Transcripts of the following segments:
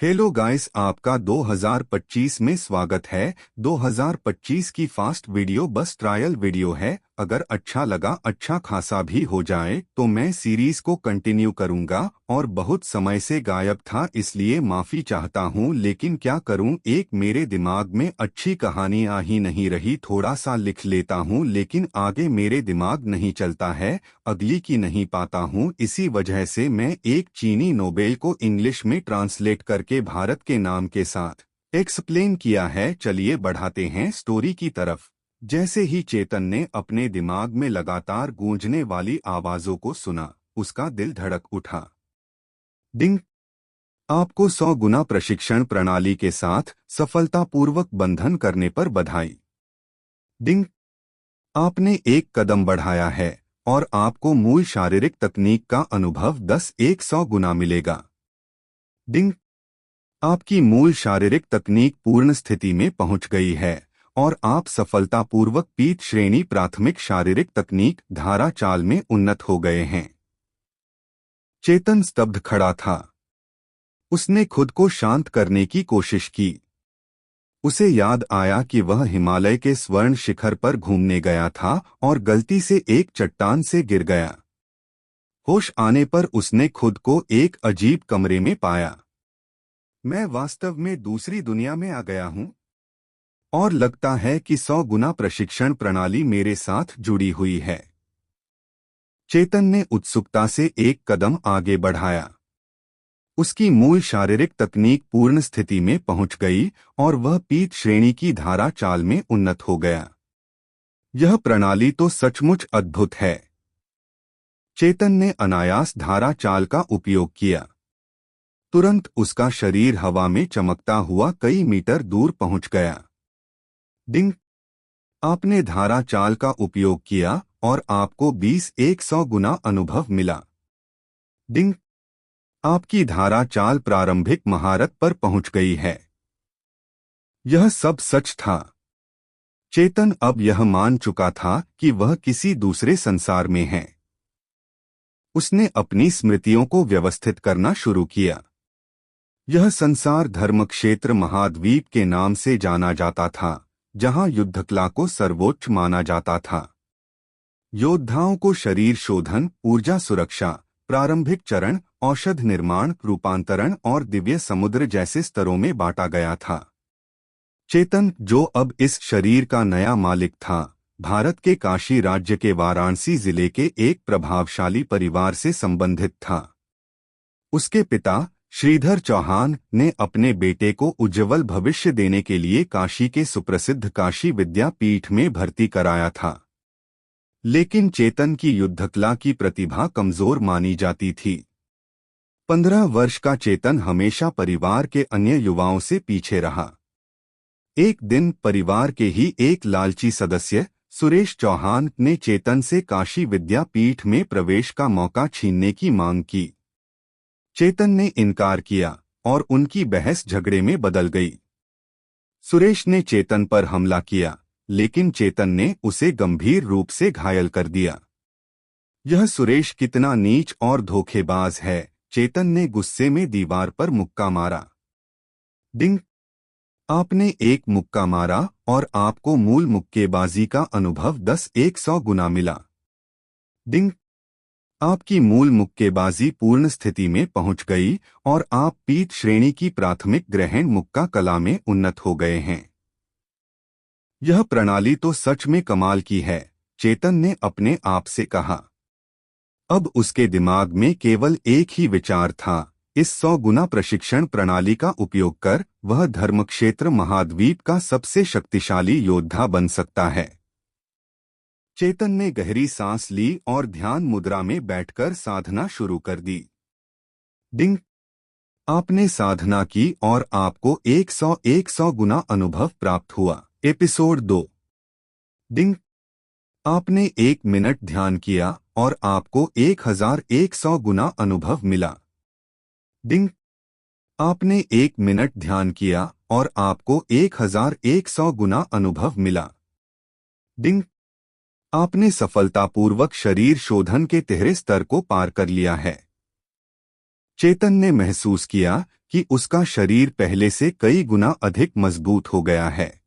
Hello guys, आपका 2025 में स्वागत है। 2025 की फास्ट वीडियो बस ट्रायल वीडियो है। अगर अच्छा लगा, अच्छा खासा भी हो जाए तो मैं सीरीज को कंटिन्यू करूंगा। और बहुत समय से गायब था, इसलिए माफी चाहता हूं, लेकिन क्या करूं, एक मेरे दिमाग में अच्छी कहानी आ ही नहीं रही। थोड़ा सा लिख लेता हूं लेकिन आगे मेरे दिमाग नहीं चलता है, अगली की नहीं पाता हूं। इसी वजह से मैं एक चीनी नोबेल को इंग्लिश में ट्रांसलेट करके भारत के नाम के साथ एक्सप्लेन किया है। चलिए बढ़ाते हैं स्टोरी की तरफ। जैसे ही चेतन ने अपने दिमाग में लगातार गूंजने वाली आवाजों को सुना, उसका दिल धड़क उठा। डिंग। आपको 100 गुना प्रशिक्षण प्रणाली के साथ सफलतापूर्वक बंधन करने पर बधाई। डिंग। आपने एक कदम बढ़ाया है और आपको मूल शारीरिक तकनीक का अनुभव 10-100 गुना मिलेगा। डिंग। आपकी मूल शारीरिक तकनीक पूर्ण स्थिति में पहुंच गई है और आप सफलतापूर्वक पीठ श्रेणी प्राथमिक शारीरिक तकनीक धारा चाल में उन्नत हो गए हैं। चेतन स्तब्ध खड़ा था। उसने खुद को शांत करने की कोशिश की। उसे याद आया कि वह हिमालय के स्वर्ण शिखर पर घूमने गया था और गलती से एक चट्टान से गिर गया। होश आने पर उसने खुद को एक अजीब कमरे में पाया। मैं वास्तव में दूसरी दुनिया में आ गया हूं और लगता है कि 100 गुना प्रशिक्षण प्रणाली मेरे साथ जुड़ी हुई है। चेतन ने उत्सुकता से एक कदम आगे बढ़ाया। उसकी मूल शारीरिक तकनीक पूर्ण स्थिति में पहुंच गई और वह पीठ श्रेणी की धारा चाल में उन्नत हो गया। यह प्रणाली तो सचमुच अद्भुत है। चेतन ने अनायास धारा चाल का उपयोग किया। तुरंत उसका शरीर हवा में चमकता हुआ कई मीटर दूर पहुंच गया। डिंग। आपने धारा चाल का उपयोग किया और आपको 20-100 गुना अनुभव मिला। डिंग। आपकी धारा चाल प्रारंभिक महारत पर पहुंच गई है। यह सब सच था। चेतन अब यह मान चुका था कि वह किसी दूसरे संसार में है। उसने अपनी स्मृतियों को व्यवस्थित करना शुरू किया। यह संसार धर्मक्षेत्र महाद्वीप के नाम से जाना जाता था, जहां युद्धकला को सर्वोच्च माना जाता था। योद्धाओं को शरीर शोधन, ऊर्जा सुरक्षा, प्रारंभिक चरण, औषध निर्माण, रूपांतरण और दिव्य समुद्र जैसे स्तरों में बांटा गया था। चेतन, जो अब इस शरीर का नया मालिक था, भारत के काशी राज्य के वाराणसी जिले के एक प्रभावशाली परिवार से संबंधित था। उसके पिता श्रीधर चौहान ने अपने बेटे को उज्जवल भविष्य देने के लिए काशी के सुप्रसिद्ध काशी विद्यापीठ में भर्ती कराया था। लेकिन चेतन की युद्धकला की प्रतिभा कमजोर मानी जाती थी। 15 वर्ष का चेतन हमेशा परिवार के अन्य युवाओं से पीछे रहा। एक दिन परिवार के ही एक लालची सदस्य सुरेश चौहान ने चेतन से काशी विद्यापीठ में प्रवेश का मौका छीनने की मांग की। चेतन ने इनकार किया और उनकी बहस झगड़े में बदल गई। सुरेश ने चेतन पर हमला किया, लेकिन चेतन ने उसे गंभीर रूप से घायल कर दिया। यह सुरेश कितना नीच और धोखेबाज है, चेतन ने गुस्से में दीवार पर मुक्का मारा। डिंग। आपने एक मुक्का मारा और आपको मूल मुक्केबाजी का अनुभव 10-100 गुना मिला। डिंग। आपकी मूल मुक्केबाजी पूर्ण स्थिति में पहुंच गई और आप पीठ श्रेणी की प्राथमिक ग्रहण मुक्का कला में उन्नत हो गए हैं। यह प्रणाली तो सच में कमाल की है, चेतन ने अपने आप से कहा। अब उसके दिमाग में केवल एक ही विचार था, इस 100 गुना प्रशिक्षण प्रणाली का उपयोग कर वह धर्मक्षेत्र महाद्वीप का सबसे शक्तिशाली योद्धा बन सकता है। चेतन ने गहरी सांस ली और ध्यान मुद्रा में बैठकर साधना शुरू कर दी। डिंग। आपने साधना की और आपको 100-100 गुना अनुभव प्राप्त हुआ। एपिसोड 2। डिंग। आपने 1 मिनट ध्यान किया और आपको 1100 गुना अनुभव मिला। डिंग। आपने 1 मिनट ध्यान किया और आपको 1100 गुना अनुभव मिला। डिंग। आपने सफलतापूर्वक शरीर शोधन के तिहरे स्तर को पार कर लिया है। चेतन ने महसूस किया कि उसका शरीर पहले से कई गुना अधिक मजबूत हो गया है।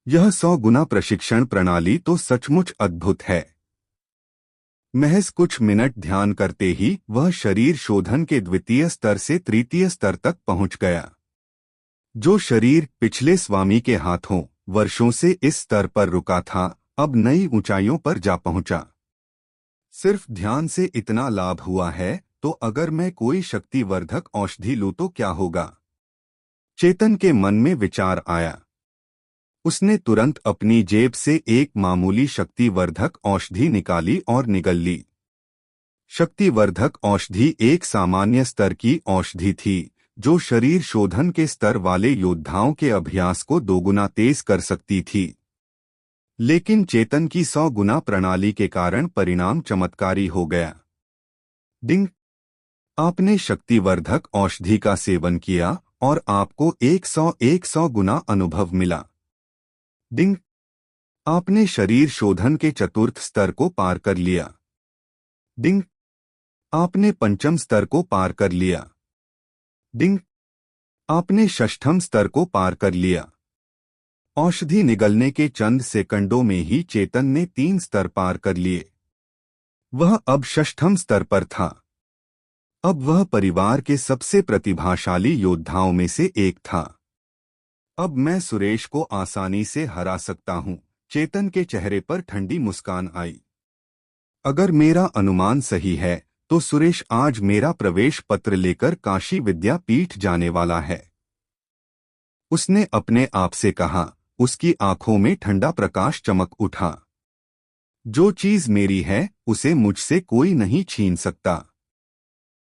यह 100 गुना प्रशिक्षण प्रणाली तो सचमुच अद्भुत है। महज कुछ मिनट ध्यान करते ही वह शरीर शोधन के द्वितीय स्तर से तृतीय स्तर तक पहुंच गया। जो शरीर पिछले स्वामी के हाथों वर्षों से इस स्तर पर रुका था, अब नई ऊंचाइयों पर जा पहुंचा। सिर्फ ध्यान से इतना लाभ हुआ है, तो अगर मैं कोई शक्तिवर्धक औषधि लूं तो क्या होगा? चेतन के मन में विचार आया। उसने तुरंत अपनी जेब से एक मामूली शक्तिवर्धक औषधि निकाली और निगल ली। शक्तिवर्धक औषधि एक सामान्य स्तर की औषधि थी, जो शरीर शोधन के स्तर वाले योद्धाओं के अभ्यास को दोगुना तेज कर सकती थी। लेकिन चेतन की 100 गुना प्रणाली के कारण परिणाम चमत्कारी हो गया। डिंग! आपने शक्तिवर्धक औषधि का सेवन किया और आपको 100 गुना अनुभव मिला। डिंग! आपने शरीर शोधन के चतुर्थ स्तर को पार कर लिया। डिंग! आपने पंचम स्तर को पार कर लिया। डिंग! आपने षष्ठम स्तर को पार कर लिया। औषधि निगलने के चंद सेकंडों में ही चेतन ने 3 स्तर पार कर लिए। वह अब षष्ठम स्तर पर था। अब वह परिवार के सबसे प्रतिभाशाली योद्धाओं में से एक था। अब मैं सुरेश को आसानी से हरा सकता हूं। चेतन के चेहरे पर ठंडी मुस्कान आई। अगर मेरा अनुमान सही है, तो सुरेश आज मेरा प्रवेश पत्र लेकर काशी विद्यापीठ जाने वाला है। उसने अपने आप से कहा। उसकी आंखों में ठंडा प्रकाश चमक उठा। जो चीज मेरी है, उसे मुझसे कोई नहीं छीन सकता।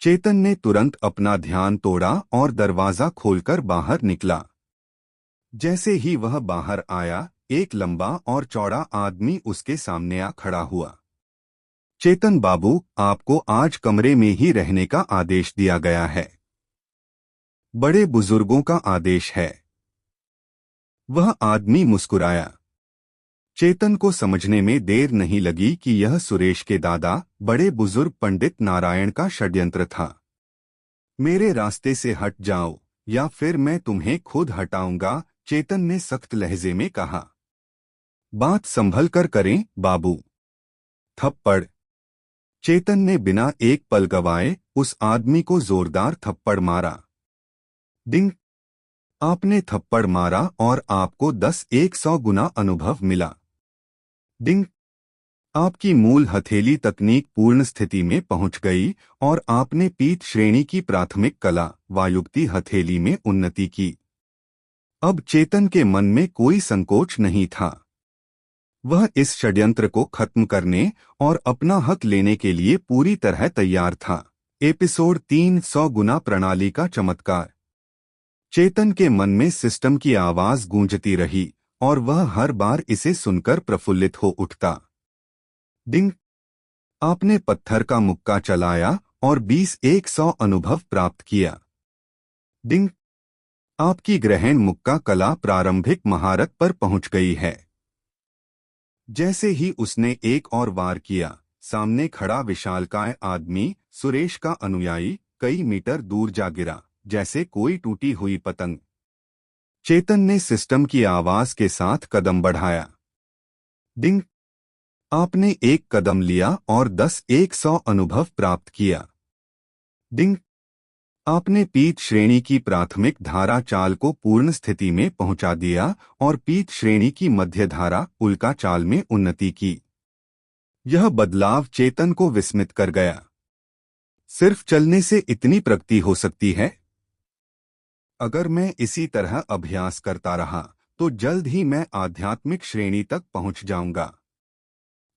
चेतन ने तुरंत अपना ध्यान तोड़ा और दरवाजा खोलकर बाहर निकला। जैसे ही वह बाहर आया, एक लंबा और चौड़ा आदमी उसके सामने आ खड़ा हुआ। चेतन बाबू, आपको आज कमरे में ही रहने का आदेश दिया गया है। बड़े बुजुर्गों का आदेश है। वह आदमी मुस्कुराया। चेतन को समझने में देर नहीं लगी कि यह सुरेश के दादा, बड़े बुजुर्ग पंडित नारायण का षड्यंत्र था। मेरे रास्ते से हट जाओ, या फिर मैं तुम्हें खुद हटाऊंगा, चेतन ने सख्त लहजे में कहा। बात संभल कर करें, बाबू। थप्पड़! चेतन ने बिना एक पल गवाए उस आदमी को जोरदार थप्पड़ मारा। डिंग! आपने थप्पड़ मारा और आपको 100 गुना अनुभव मिला। डिंग! आपकी मूल हथेली तकनीक पूर्ण स्थिति में पहुंच गई और आपने पीत श्रेणी की प्राथमिक कला वायुक्ति हथेली में उन्नति की। अब चेतन के मन में कोई संकोच नहीं था। वह इस षड्यंत्र को खत्म करने और अपना हक लेने के लिए पूरी तरह तैयार था। एपिसोड 300 गुना प्रणाली का चमत्कार। चेतन के मन में सिस्टम की आवाज गूंजती रही और वह हर बार इसे सुनकर प्रफुल्लित हो उठता। डिंग! आपने पत्थर का मुक्का चलाया और 100 अनुभव प्राप्त किया। डिंग! आपकी ग्रहण मुक्का कला प्रारंभिक महारत पर पहुंच गई है। जैसे ही उसने एक और वार किया, सामने खड़ा विशालकाय आदमी, सुरेश का अनुयायी, कई मीटर दूर जा गिरा, जैसे कोई टूटी हुई पतंग। चेतन ने सिस्टम की आवाज के साथ कदम बढ़ाया। डिंग! आपने एक कदम लिया और 100 अनुभव प्राप्त किया। डिंग! आपने पीत श्रेणी की प्राथमिक धारा चाल को पूर्ण स्थिति में पहुंचा दिया और पीत श्रेणी की मध्य धारा उल्का चाल में उन्नति की। यह बदलाव चेतन को विस्मित कर गया। सिर्फ चलने से इतनी प्रगति हो सकती है? अगर मैं इसी तरह अभ्यास करता रहा, तो जल्द ही मैं आध्यात्मिक श्रेणी तक पहुंच जाऊंगा।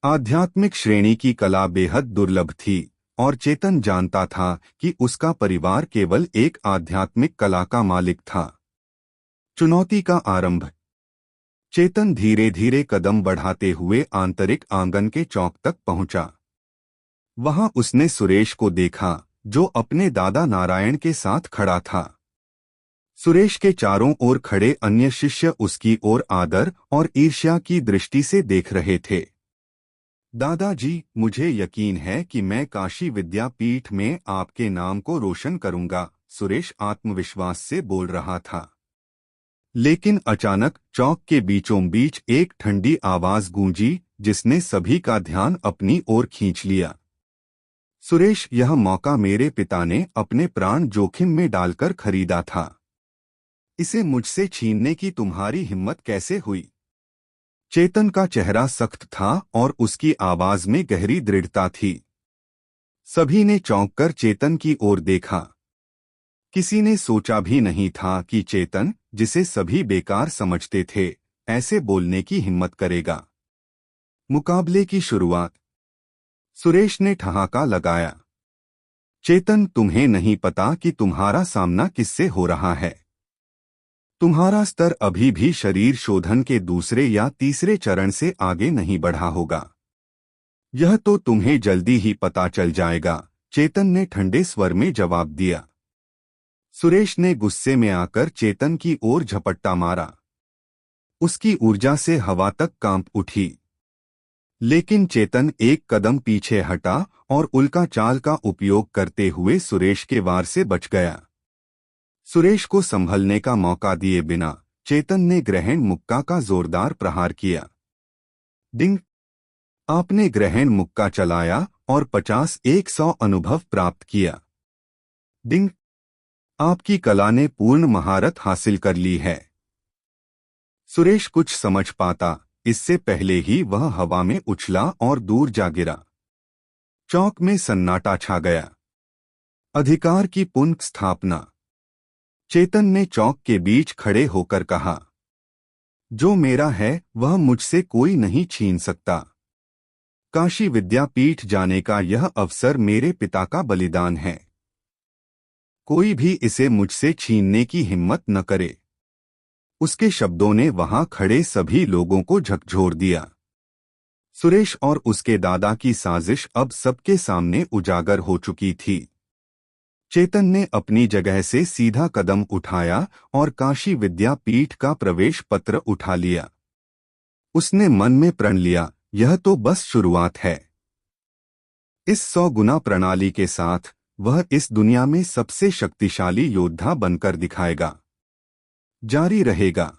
आध्यात्मिक श्रेणी की कला बेहद दुर्लभ थी और चेतन जानता था कि उसका परिवार केवल एक आध्यात्मिक कला का मालिक था। चुनौती का आरंभ। चेतन धीरे धीरे कदम बढ़ाते हुए आंतरिक आंगन के चौक तक पहुंचा। वहां उसने सुरेश को देखा, जो अपने दादा नारायण के साथ खड़ा था। सुरेश के चारों ओर खड़े अन्य शिष्य उसकी ओर आदर और ईर्ष्या की दृष्टि से देख रहे थे। दादाजी, मुझे यकीन है कि मैं काशी विद्यापीठ में आपके नाम को रोशन करूंगा, सुरेश आत्मविश्वास से बोल रहा था। लेकिन अचानक चौक के बीचों बीच एक ठंडी आवाज गूंजी, जिसने सभी का ध्यान अपनी ओर खींच लिया। सुरेश, यह मौका मेरे पिता ने अपने प्राण जोखिम में डालकर खरीदा था। इसे मुझसे छीनने की तुम्हारी हिम्मत कैसे हुई? चेतन का चेहरा सख्त था और उसकी आवाज में गहरी दृढ़ता थी। सभी ने चौंक कर चेतन की ओर देखा। किसी ने सोचा भी नहीं था कि चेतन, जिसे सभी बेकार समझते थे, ऐसे बोलने की हिम्मत करेगा। मुकाबले की शुरुआत। सुरेश ने ठहाका लगाया। चेतन, तुम्हें नहीं पता कि तुम्हारा सामना किससे हो रहा है। तुम्हारा स्तर अभी भी शरीर शोधन के दूसरे या तीसरे चरण से आगे नहीं बढ़ा होगा। यह तो तुम्हें जल्दी ही पता चल जाएगा, चेतन ने ठंडे स्वर में जवाब दिया। सुरेश ने गुस्से में आकर चेतन की ओर झपट्टा मारा। उसकी ऊर्जा से हवा तक कांप उठी। लेकिन चेतन एक कदम पीछे हटा और उल्का चाल का उपयोग करते हुए सुरेश के वार से बच गया। सुरेश को संभलने का मौका दिए बिना चेतन ने ग्रहण मुक्का का जोरदार प्रहार किया। डिंग! आपने ग्रहण मुक्का चलाया और 50-100 अनुभव प्राप्त किया। डिंग! आपकी कला ने पूर्ण महारत हासिल कर ली है। सुरेश कुछ समझ पाता इससे पहले ही वह हवा में उछला और दूर जा गिरा। चौक में सन्नाटा छा गया। अधिकार की पुनः स्थापना। चेतन ने चौक के बीच खड़े होकर कहा, जो मेरा है वह मुझसे कोई नहीं छीन सकता। काशी विद्यापीठ जाने का यह अवसर मेरे पिता का बलिदान है। कोई भी इसे मुझसे छीनने की हिम्मत न करे। उसके शब्दों ने वहां खड़े सभी लोगों को झकझोर दिया। सुरेश और उसके दादा की साजिश अब सबके सामने उजागर हो चुकी थी। चेतन ने अपनी जगह से सीधा कदम उठाया और काशी विद्यापीठ का प्रवेश पत्र उठा लिया। उसने मन में प्रण लिया, यह तो बस शुरुआत है। इस 100 गुना प्रणाली के साथ वह इस दुनिया में सबसे शक्तिशाली योद्धा बनकर दिखाएगा। जारी रहेगा।